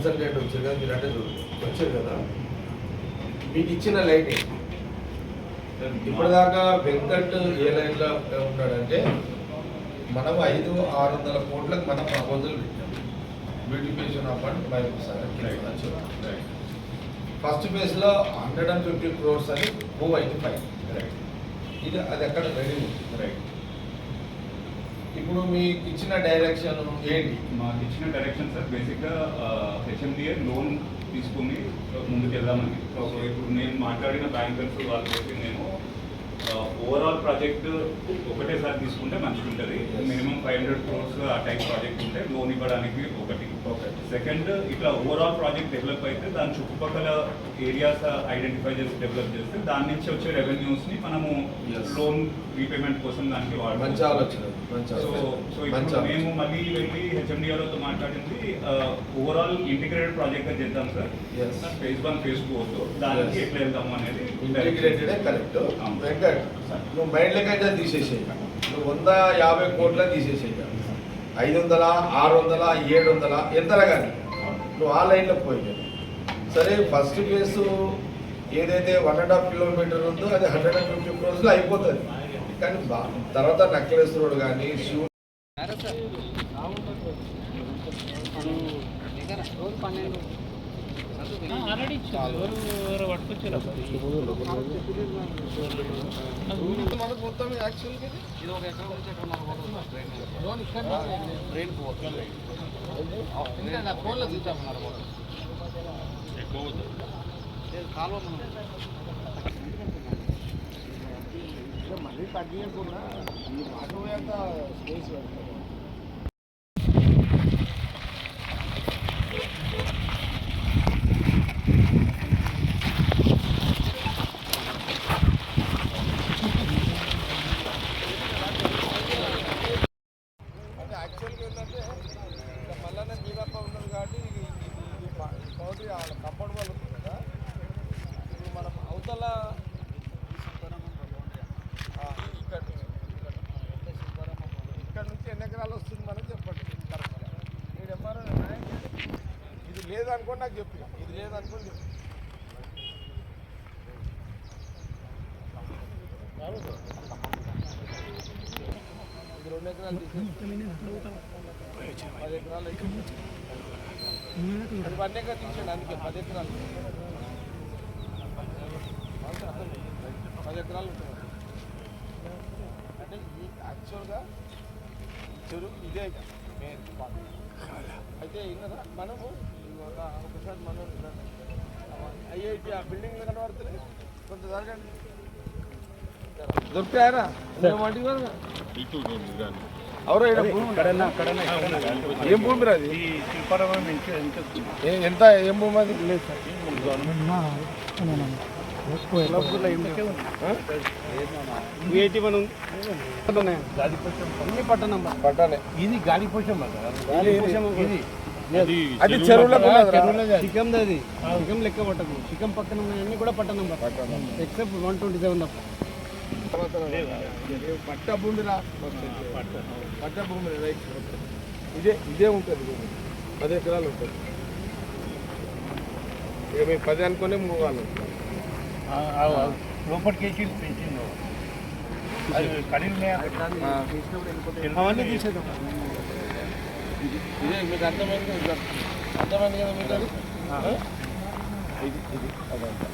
Consultant వచ్చారు కదా, మీరు అంటే వచ్చారు కదా, మీకు ఇచ్చిన లైటింగ్ ఇప్పటిదాకా వెంకట్ ఏ లైన్లో ఉన్నాడంటే మనం 500-600 కోట్లకు మనం ప్రపోజల్ పెట్టాం. Beautification of and by first ఫేజ్లో 150 crores అని మూవ్ అయింది పైన. ఇది అది ఎక్కడ రెడీ ఉంది. ఇప్పుడు మీకు ఇచ్చిన డైరెక్షన్ ఏంటి? మాకు ఇచ్చిన డైరెక్షన్ సార్ బేసిక్గా హెచ్ఎండిఏ లోన్ తీసుకుని ముందుకు వెళ్దామని. ఇప్పుడు నేను మాట్లాడిన బ్యాంకర్స్ వాళ్ళకి నేను ఓవరాల్ ప్రాజెక్ట్ ఒకటేసారి తీసుకుంటే మంచిగా ఉంటుంది. మినిమం 500 crores ఆ టైప్ ప్రాజెక్ట్ ఉంటే లోన్ ఇవ్వడానికి ఒకటి. సెకండ్, ఇట్లా ఓవరాల్ ప్రాజెక్ట్ డెవలప్ అయితే దాని చుట్టుపక్కల ఏరియాస్ ఐడెంటిఫై చేసి డెవలప్ చేస్తే దాని నుంచి వచ్చే రెవెన్యూస్ని మనము లోన్ రీపేమెంట్ కోసం దానికి వాడతాం. సో ఇప్పుడు మేము మళ్ళీ వెళ్ళి హెచ్ఎండిఆర్తో మాట్లాడింది ఓవరాల్ ఇంటిగ్రేటెడ్ ప్రాజెక్ట్గా చేద్దాం సార్. ఫేజ్ 1 ఫేజ్ 2 వద్దు, దానికి ఎట్లా వెళ్దాము అనేది ఇంటిగ్రేటెడే కరెక్ట్. వెంకట్ నువ్వు మైండ్లకైతే తీసేసేయి, నువ్వు 150 కోట్ల తీసేసేయి, 500, 600, 700 ఎంతలా కానీ నువ్వు ఆ లైన్లో పోయి. సరే ఫస్ట్ ఫేజ్ ఏదైతే 1.5 కిలోమీటర్ ఉందో అది 150 crores అయిపోతుంది. కానీ తర్వాత నెక్లెస్ రోడ్ కానీ షూ మొత్తం యాక్చువల్గా ఇది ఒక ఎకరం నుంచి ట్రైన్ పోతుంది. ఫోన్లో చూసామన్నారు కాలువ మళ్ళీ తగ్గియకుండా ఈ మాటవేంత స్పేస్ పెడతారు. అంటే యాక్చువల్గా ఏంటంటే మళ్ళీ జీవప్ప ఉన్నది కాబట్టి బౌండరీ కంపౌండ్ వాళ్ళు ఉంటుంది కదా. ఇప్పుడు మనం అవతల ఇక్కడ నుంచి ఎన్ని ఎకరాలు వస్తుంది మనం చెప్పండి కరెక్ట్గా. మీరు ఎంఆర్ఓ ఇది లేదనుకోండి నాకు చెప్పి, ఇది లేదనుకోని చెప్పి ఇది 2 ఎకరాలు 10 ఎకరాలు అయితే 1 ఎకరా తీసేయండి. అందుకే 10 ఎకరాలు 10 ఎకరాలు ఉంటుంది. అంటే ఈ యాక్చువల్గా చెరువు ఇదే మెయిన్ స్పాట్. అయితే ఇంకా మనము ఒకసారి మనం ఐఐటి ఆ బిల్డింగ్ కనబడుతుంది కొంత జరగండి. దొరుకుతాయరా ఎవరో ఏం భూమి రాది? ఎంత ఏం భూమి అది? లేదు సార్ పట్టాలి. ఇది గాలి పోషం అది చెరువులకు చికెన్, అది చికెన్ లెక్క పట్టదు. చికెన్ పక్కన ఉన్నాయన్నీ కూడా పట్ట నంబర్ ఎక్సెప్ట్ 127 పట్ట భూమి రా. పట్ట భూమి రైట్. ఇదే ఉంటుంది భూమి 10 ఎకరాలు ఉంటుంది. ఇక మేము 10 అనుకునే 3 వాళ్ళు లోపలికి పెంచింది అవన్నీ తీసేద్దాం. ఇదే మీకు అర్థమైంది కదా మీకు అది ఇది అదంతా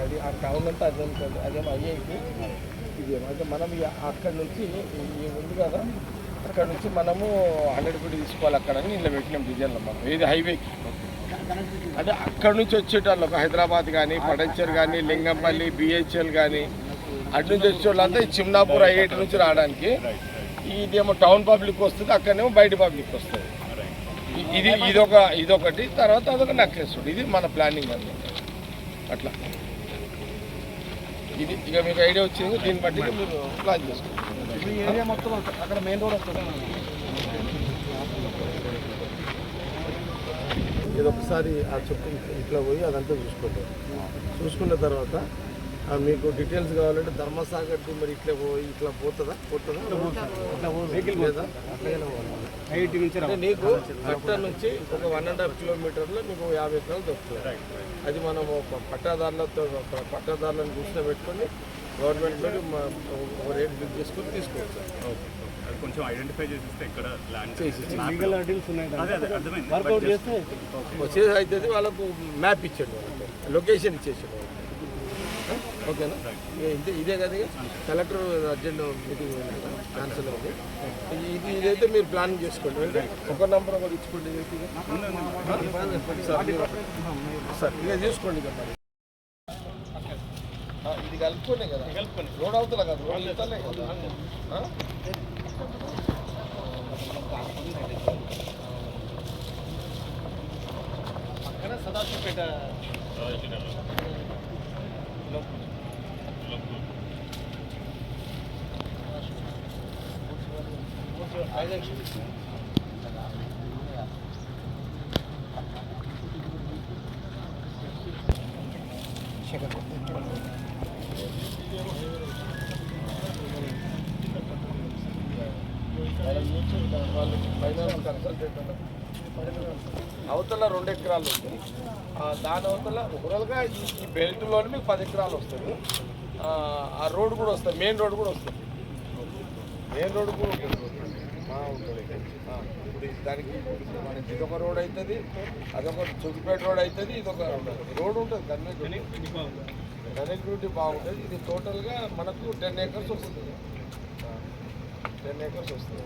అది ఆ టౌన్ అంతా అది ఉంటుంది. అదేమో అయ్యేది ఇదేమో అయితే మనం అక్కడి నుంచి ఉంది కదా, అక్కడ నుంచి మనము 100 కోట్లు తీసుకోవాలి అక్కడ అని ఇలా పెట్టినాం డిజైన్లో మనం. ఏది హైవేకి అంటే అక్కడ నుంచి వచ్చేటోళ్ళకు హైదరాబాద్ కానీ, పడంచర్ కానీ, లింగంపల్లి, బిహెచ్ఎల్ కానీ అటు నుంచి వచ్చేవాళ్ళంతా ఈ చిమ్నాపూర్ ఐఐటి నుంచి రావడానికి. ఇదేమో టౌన్ పబ్లిక్ వస్తుంది, అక్కడనేమో బయట పబ్లిక్ వస్తుంది. ఇదొకటి, తర్వాత అదొక నెక్లెస్ రోడ్. ఇది మన ప్లానింగ్ అన్నమాట. అట్లా ఇది ఇక మీకు ఐడియా వచ్చింది. దీన్ని బట్టి మీరు ప్లాన్ చేసుకోండి. ఈ ఏరియా మొత్తం అక్కడ మెయిన్ రోడ్ వస్తుంది. ఇది ఒకసారి ఆ చుట్టూ ఇట్లా పోయి అదంతా చూసుకుంటాం. చూసుకున్న తర్వాత మీకు డీటెయిల్స్ కావాలంటే ధర్మసాగర్ టు మరి ఇట్లా పోతుందా వెహికల్ లేదా ఐఐటి నుంచి అంటే నీకు కట్ట నుంచి ఒక 1.5 కిలోమీటర్లో మీకు 50 ఎకరాలు దొరుకుతుంది. అది మనం పట్టాదారులను దృష్టిలో పెట్టుకొని గవర్నమెంట్లో ఒక రేట్ బిల్ చేసుకొని తీసుకోవచ్చు. అది కొంచెం ఐడెంటిఫై చేసిస్తే ఇక్కడ ల్యాండ్ లీగల్ అడీల్స్ ఉన్నాయి అర్థమైంది. వర్కౌట్ చేస్తే వచ్చేది అవుతుంది. వాళ్ళకు మ్యాప్ ఇచ్చాడు, వాళ్ళకి లొకేషన్ ఇచ్చేసాడు. ఓకేనా? ఇదే కదా కలెక్టర్ అర్జెంట్ మీటింగ్ క్యాన్సిల్ అయింది. ఇదైతే మీరు ప్లానింగ్ చేసుకోండి. అంటే ఒక నెంబర్ ఒకటి ఇచ్చుకోండి. సార్ ఇక తీసుకోండి. ఇక మరి ఇది కలుపుకోండి కదా, రోడ్ అవుతుందా కదా, రోడ్ ఇతలే కదా. పక్కన సదాశివపేట ఫైనాన్స్ కన్సల్టెంట్ అవతల 2 ఎకరాలు ఉంది. దాని అవతల ఓవరాల్గా ఈ బెల్ట్లోనే మీకు 10 ఎకరాలు వస్తుంది. ఆ రోడ్ కూడా వస్తుంది, మెయిన్ రోడ్ కూడా వస్తుంది. మెయిన్ రోడ్ కూడా ఉంటుంది. ఇప్పుడు దానికి మనకి ఇదొక రోడ్ అవుతుంది, అదొక చుట్టుపేట రోడ్ అవుతుంది, ఇదొక రోడ్ ఉంటుంది. కనెక్టివిటీ బాగుంటుంది. ఇది టోటల్గా మనకు 10 ఏకర్స్ వస్తుంది. 10 ఏకర్స్ వస్తుంది.